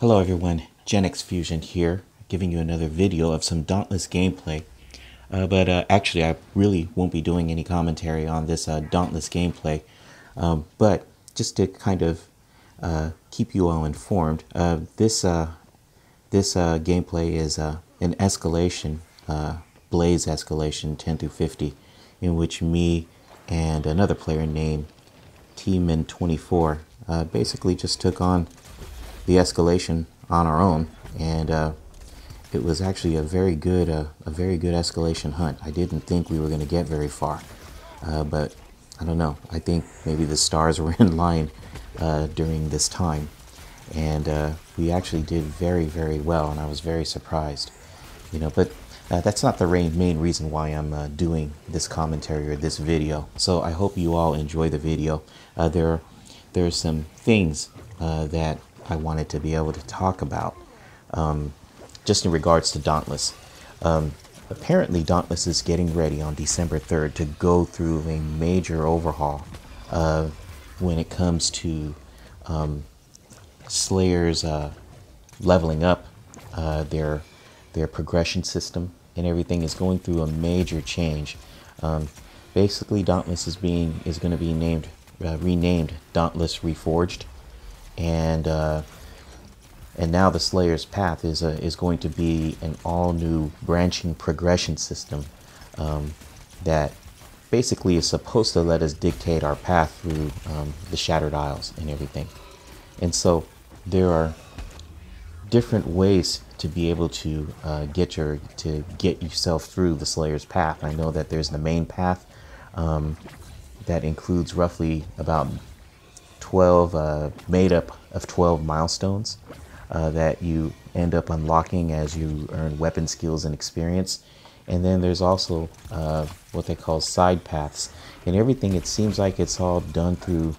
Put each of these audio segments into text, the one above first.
Hello everyone, Genix Fusion here, giving you another video of some Dauntless gameplay. Actually, I really won't be doing any commentary on this Dauntless gameplay, but just to kind of keep you all informed, this gameplay is an escalation, Blaze Escalation 10 through 50, in which me and another player named T-Min24 basically just took on the escalation on our own, and it was actually a very good escalation hunt. I didn't think we were going to get very far, but I don't know. I think maybe the stars were in line during this time, and we actually did very, very well, and I was very surprised. But that's not the main reason why I'm doing this commentary or this video. So I hope you all enjoy the video. There's some things that I wanted to be able to talk about just in regards to Dauntless. Apparently Dauntless is getting ready on December 3rd to go through a major overhaul when it comes to Slayers leveling up. Their progression system and everything is going through a major change. Basically Dauntless is going to be renamed Dauntless Reforged. And now the Slayer's path is going to be an all-new branching progression system that basically is supposed to let us dictate our path through the Shattered Isles and everything. And so there are different ways to be able to get yourself through the Slayer's path. I know that there's the main path that includes roughly about 12 made up of 12 milestones that you end up unlocking as you earn weapon skills and experience. And then there's also what they call side paths, and everything, it seems like it's all done through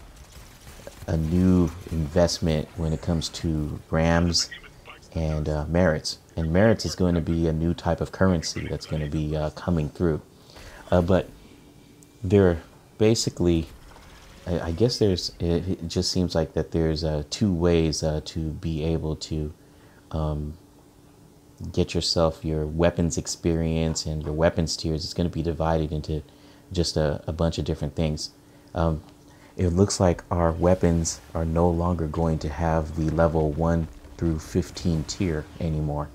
a new investment when it comes to grams and merits. And merits is going to be a new type of currency that's going to be coming through, but they're basically, I guess it just seems like that there's two ways to be able to get yourself your weapons experience and your weapons tiers. It's going to be divided into just a bunch of different things. It looks like our weapons are no longer going to have the level 1 through 15 tier anymore.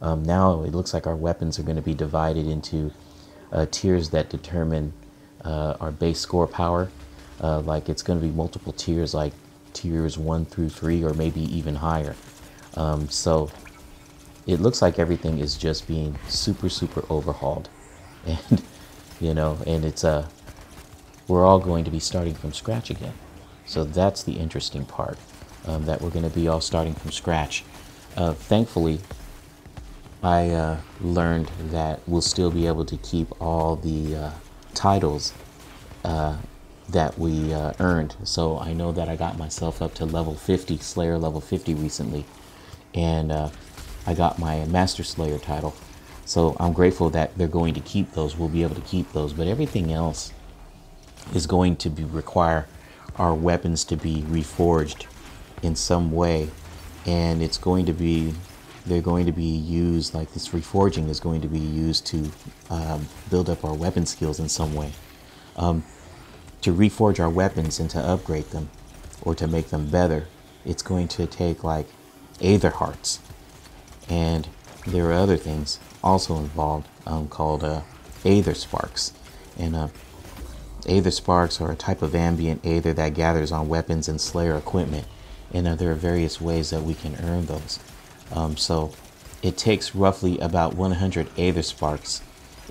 Now it looks like our weapons are going to be divided into tiers that determine our base score power. Like it's going to be multiple tiers, like tiers 1 through 3, or maybe even higher. So it looks like everything is just being super overhauled, and and it's we're all going to be starting from scratch again. So that's the interesting part, that we're going to be all starting from scratch. Thankfully, I learned that we'll still be able to keep all the titles that we earned. So I know that I got myself up to level 50, Slayer level 50 recently, and I got my Master Slayer title. So I'm grateful that they're going to keep those. We'll be able to keep those, but everything else is going to require our weapons to be reforged in some way, and it's going to be, they're going to be used, like this reforging is going to be used to build up our weapon skills in some way. To reforge our weapons and to upgrade them or to make them better, it's going to take like Aether Hearts, and there are other things also involved called Aether Sparks. And Aether Sparks are a type of ambient aether that gathers on weapons and Slayer equipment, and there are various ways that we can earn those. So it takes roughly about 100 Aether Sparks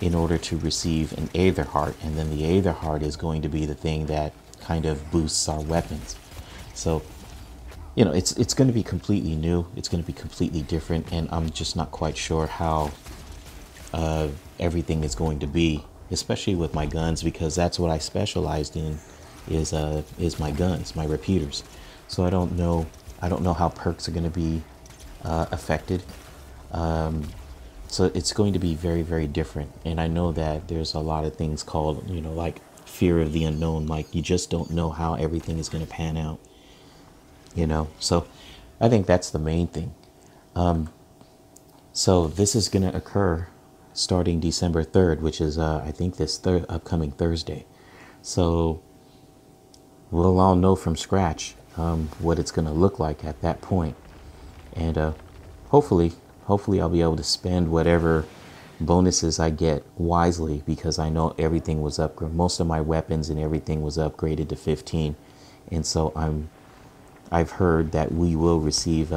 in order to receive an Aether Heart, and then the Aether Heart is going to be the thing that kind of boosts our weapons. So it's going to be completely new, it's going to be completely different, and I'm just not quite sure how everything is going to be, especially with my guns, because that's what I specialized in, is my guns, my repeaters. So I don't know how perks are going to be affected. So it's going to be very different. And I know that there's a lot of things called, like fear of the unknown. Like you just don't know how everything is going to pan out, So I think that's the main thing. So this is going to occur starting December 3rd, which is, I think, this upcoming Thursday. So we'll all know from scratch what it's going to look like at that point. And hopefully I'll be able to spend whatever bonuses I get wisely, because I know everything was upgraded. Most of my weapons and everything was upgraded to 15. And so I've heard that we will receive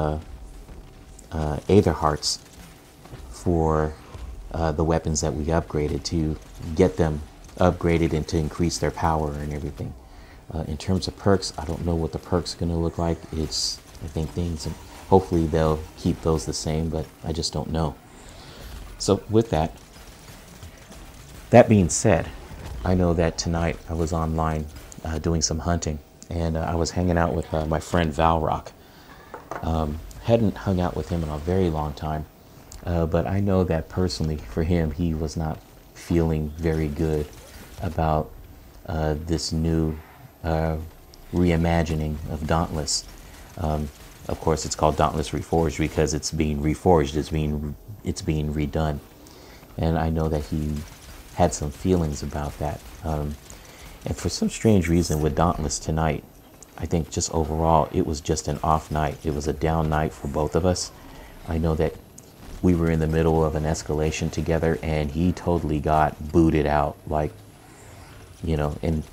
Aether Hearts for the weapons that we upgraded, to get them upgraded and to increase their power and everything. In terms of perks, I don't know what the perks are going to look like. I think things, hopefully they'll keep those the same, but I just don't know. So with that being said, I know that tonight I was online doing some hunting, and I was hanging out with my friend Valrock. Hadn't hung out with him in a very long time, but I know that personally for him, he was not feeling very good about this new reimagining of Dauntless. Of course, it's called Dauntless Reforged because it's being reforged, it's being redone. And I know that he had some feelings about that. And for some strange reason with Dauntless tonight, I think just overall, it was just an off night. It was a down night for both of us. I know that we were in the middle of an escalation together, and he totally got booted out, like, you know, and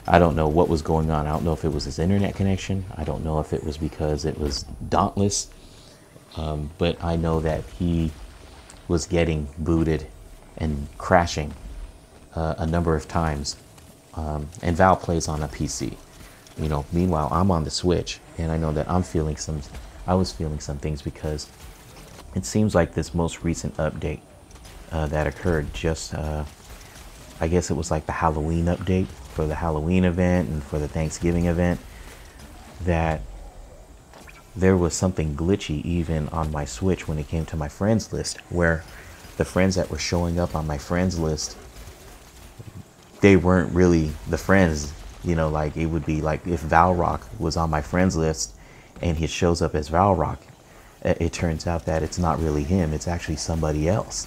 I don't know what was going on. I don't know if it was his internet connection. I don't know if it was because it was Dauntless. But I know that he was getting booted and crashing a number of times. And Val plays on a PC. You know, meanwhile, I'm on the Switch, and I know that I was feeling some things, because it seems like this most recent update that occurred just, I guess it was like the Halloween update for the Halloween event and for the Thanksgiving event, that there was something glitchy even on my Switch when it came to my friends list, where the friends that were showing up on my friends list, they weren't really the friends. You know, like it would be like if Valrock was on my friends list and he shows up as Valrock, it turns out that it's not really him, it's actually somebody else.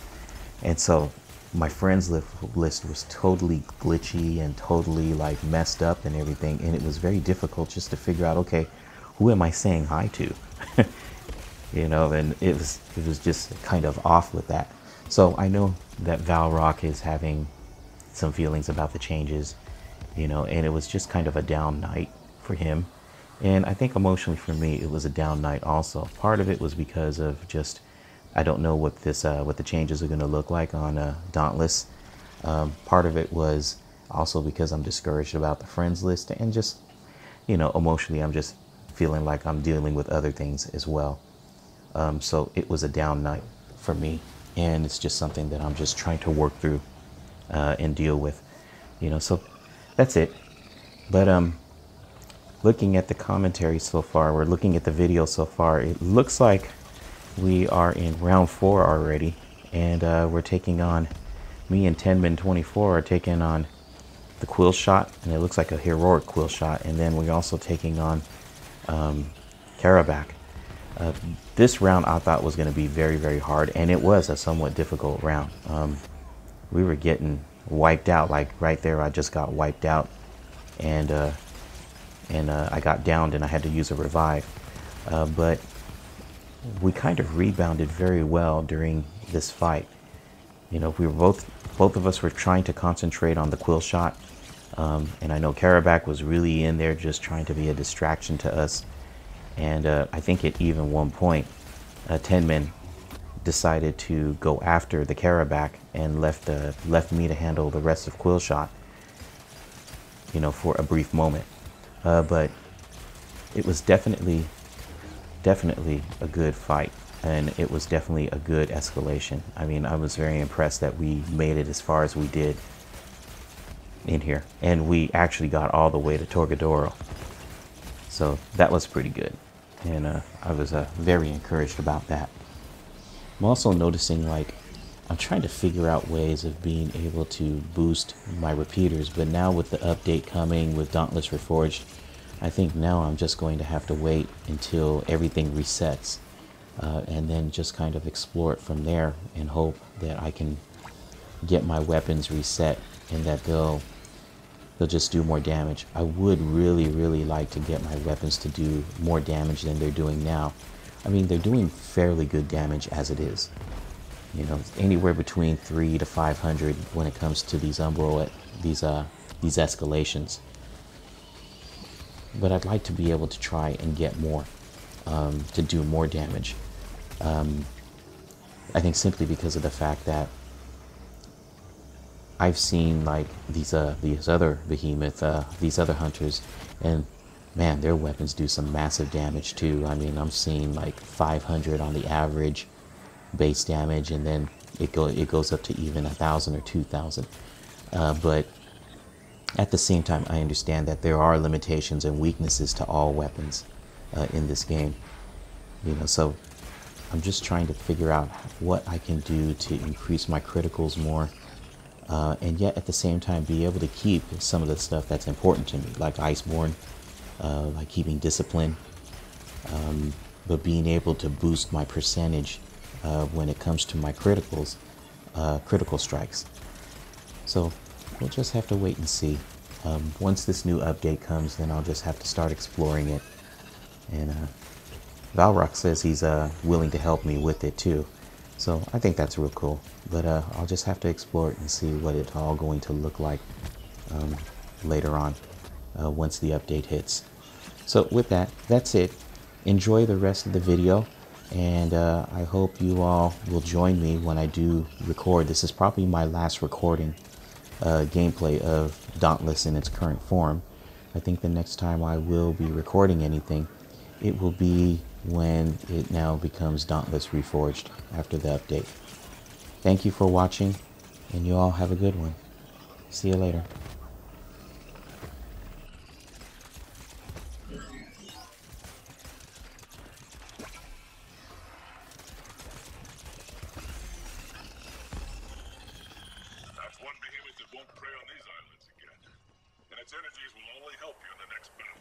And so my friends list was totally glitchy and totally like messed up and everything, and it was very difficult just to figure out, okay, who am I saying hi to? You know, and it was just kind of off with that. So I know that Valrock is having some feelings about the changes, you know, and it was just kind of a down night for him. And I think emotionally for me, it was a down night also. Part of it was because of just, I don't know what what the changes are going to look like on Dauntless. Part of it was also because I'm discouraged about the friends list, and just, you know, emotionally, I'm just feeling like I'm dealing with other things as well. So it was a down night for me, and it's just something that I'm just trying to work through and deal with, you know. So that's it. But looking at the commentary so far, we're looking at the video so far, it looks like we are in round 4 already, and we're taking on, me and Tenman24 are taking on the Quill Shot, and it looks like a heroic Quill Shot, and then we're also taking on Karabac. This round I thought was going to be very, very hard, and it was a somewhat difficult round. We were getting wiped out, like right there I just got wiped out, and I got downed and I had to use a revive. But we kind of rebounded very well during this fight. You know, we were both of us were trying to concentrate on the Quill Shot, and I know Karabac was really in there just trying to be a distraction to us. And I think at even one point, Tenman decided to go after the Karabac and left me to handle the rest of Quill Shot, you know, for a brief moment. But it was definitely a good fight, and it was definitely a good escalation. I mean, I was very impressed that we made it as far as we did in here, and we actually got all the way to Torgadoro. So that was pretty good, and I was very encouraged about that. I'm also noticing, like, I'm trying to figure out ways of being able to boost my repeaters, but now with the update coming with Dauntless Reforged, I think now I'm just going to have to wait until everything resets and then just kind of explore it from there and hope that I can get my weapons reset and that they'll just do more damage. I would really like to get my weapons to do more damage than they're doing now. I mean, they're doing fairly good damage as it is. You know, anywhere between 300 to 500 when it comes to these these escalations. But I'd like to be able to try and get more, to do more damage. I think simply because of the fact that I've seen like these other behemoth, these other hunters, and man, their weapons do some massive damage too. I mean, I'm seeing like 500 on the average base damage, and then it goes up to even 1,000 or 2,000. But at the same time, I understand that there are limitations and weaknesses to all weapons in this game. You know, so I'm just trying to figure out what I can do to increase my criticals more. And yet at the same time be able to keep some of the stuff that's important to me, like Iceborne, like keeping discipline, but being able to boost my percentage when it comes to my criticals, critical strikes. So we'll just have to wait and see. Once this new update comes, then I'll just have to start exploring it. And Valrock says he's willing to help me with it too. So I think that's real cool. But I'll just have to explore it and see what it's all going to look like later on once the update hits. So with that, that's it. Enjoy the rest of the video. And I hope you all will join me when I do record. This is probably my last recording gameplay of Dauntless in its current form. I think the next time I will be recording anything, it will be when it now becomes Dauntless Reforged after the update. Thank you for watching, and you all have a good one. See you later. That's one behemoth that won't prey on these islands again. And its energies will only help you in the next battle.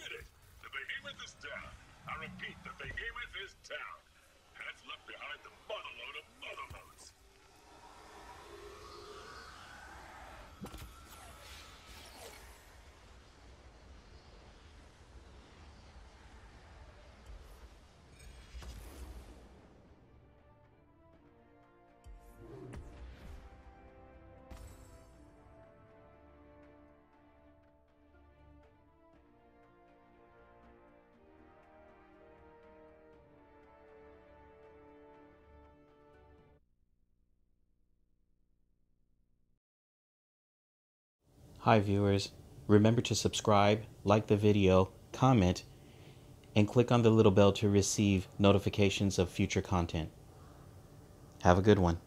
did it! The behemoth is down. I repeat, the behemoth is down. And it's left behind the motherload of motherloads. Hi viewers, remember to subscribe, like the video, comment, and click on the little bell to receive notifications of future content. Have a good one.